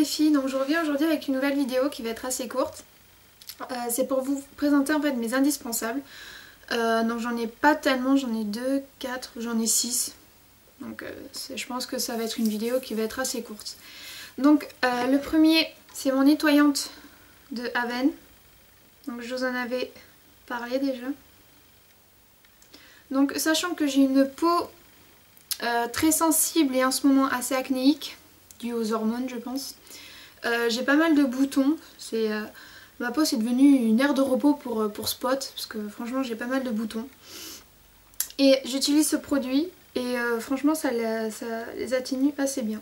les filles, donc je reviens aujourd'hui avec une nouvelle vidéo qui va être assez courte. C'est pour vous présenter en fait mes indispensables. Donc j'en ai pas tellement, j'en ai 2, 4, j'en ai 6. Donc je pense que ça va être une vidéo qui va être assez courte. Donc le premier c'est mon nettoyante de Aven. Donc je vous en avais parlé déjà. Donc sachant que j'ai une peau très sensible et en ce moment assez acnéique, dû aux hormones je pense. J'ai pas mal de boutons, ma peau c'est devenu une aire de repos pour spot, parce que franchement j'ai pas mal de boutons. Et j'utilise ce produit et franchement ça les atténue assez bien.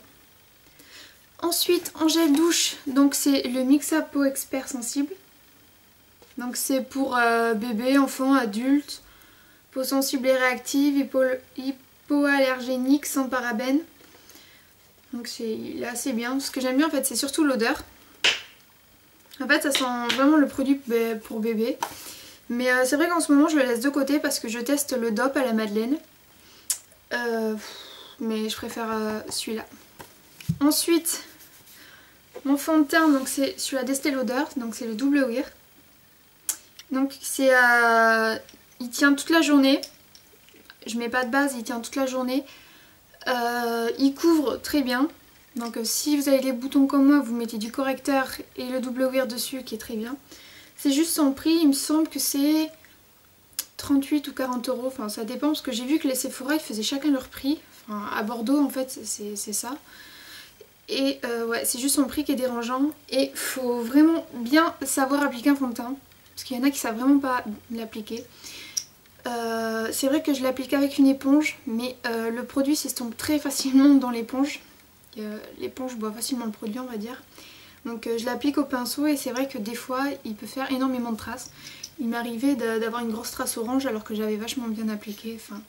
Ensuite en gel douche, donc c'est le Mixa Peau Expert Sensible. Donc c'est pour bébé, enfant, adulte, peau sensible et réactive, hypoallergénique sans parabènes. Donc il est assez bien. Ce que j'aime bien en fait c'est surtout l'odeur. En fait ça sent vraiment le produit pour bébé. Mais c'est vrai qu'en ce moment je le laisse de côté parce que je teste le DOP à la Madeleine. Mais je préfère celui-là. Ensuite mon fond de teint, donc c'est celui-là d'Estée Lauder, donc c'est le double wear. Donc il tient toute la journée. Je mets pas de base, il tient toute la journée. Il couvre très bien. Donc si vous avez des boutons comme moi, vous mettez du correcteur et le double wear dessus qui est très bien. C'est juste son prix, il me semble que c'est 38 ou 40 €. Enfin ça dépend parce que j'ai vu que les Sephora ils faisaient chacun leur prix. Enfin, à Bordeaux en fait c'est ça. Et ouais, c'est juste son prix qui est dérangeant. Et faut vraiment bien savoir appliquer un fond de teint. Parce qu'il y en a qui savent vraiment pas l'appliquer. C'est vrai que je l'applique avec une éponge, mais le produit s'estompe très facilement dans l'éponge. L'éponge boit facilement le produit on va dire. Donc je l'applique au pinceau et c'est vrai que des fois il peut faire énormément de traces. Il m'est arrivé d'avoir une grosse trace orange alors que j'avais vachement bien appliqué. Enfin,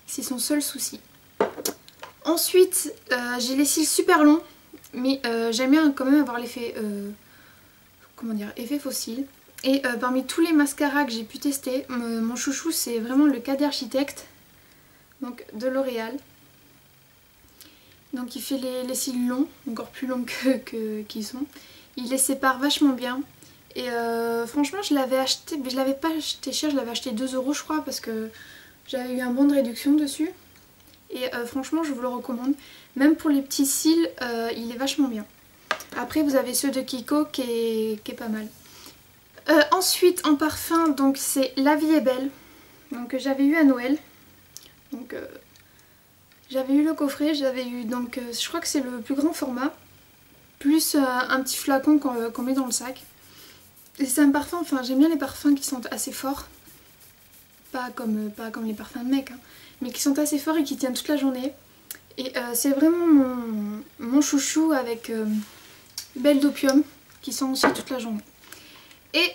c'est son seul souci. Ensuite j'ai les cils super longs, mais j'aime bien quand même avoir l'effet effet fossile. Et parmi tous les mascaras que j'ai pu tester, mon chouchou c'est vraiment le K d'Architecte, donc de L'Oréal. Donc il fait les cils longs, encore plus longs qu'ils sont. Il les sépare vachement bien. Et franchement je l'avais acheté, mais je l'avais pas acheté cher, je l'avais acheté 2 € je crois parce que j'avais eu un bon de réduction dessus. Et franchement je vous le recommande. Même pour les petits cils, il est vachement bien. Après vous avez ceux de Kiko qui est pas mal. Ensuite en parfum, donc c'est La Vie est Belle, donc que j'avais eu à Noël. Donc j'avais eu le coffret, j'avais eu donc je crois que c'est le plus grand format, plus un petit flacon qu'on met dans le sac. Et c'est un parfum, enfin j'aime bien les parfums qui sentent assez fort, pas comme les parfums de mec, hein, mais qui sont assez forts et qui tiennent toute la journée. Et c'est vraiment mon chouchou avec Belle d'Opium qui sent aussi toute la journée. Et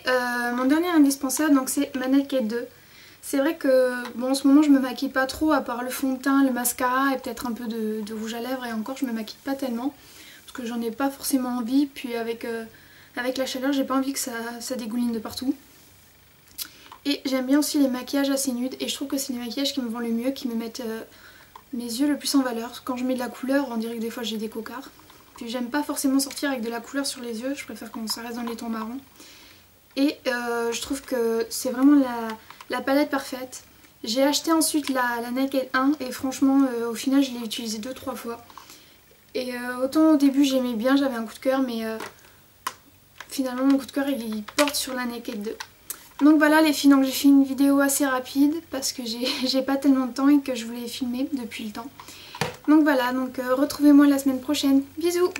mon dernier indispensable, donc c'est ma Naked 2. C'est vrai que bon, en ce moment je me maquille pas trop à part le fond de teint, le mascara et peut-être un peu de rouge à lèvres, et encore je me maquille pas tellement parce que j'en ai pas forcément envie, puis avec la chaleur j'ai pas envie que ça dégouline de partout. Et j'aime bien aussi les maquillages assez nudes et je trouve que c'est les maquillages qui me vont le mieux, qui me mettent mes yeux le plus en valeur. Quand je mets de la couleur on dirait que des fois j'ai des cocards. Puis j'aime pas forcément sortir avec de la couleur sur les yeux, je préfère quand ça reste dans les tons marrons. Et je trouve que c'est vraiment la palette parfaite. J'ai acheté ensuite la Naked 1 et franchement au final je l'ai utilisée 2-3 fois. Et autant au début j'aimais bien, j'avais un coup de cœur, mais finalement mon coup de cœur il porte sur la Naked 2. Donc voilà les filles, donc j'ai fait une vidéo assez rapide parce que j'ai pas tellement de temps et que je voulais filmer depuis le temps. Donc voilà, donc retrouvez-moi la semaine prochaine. Bisous!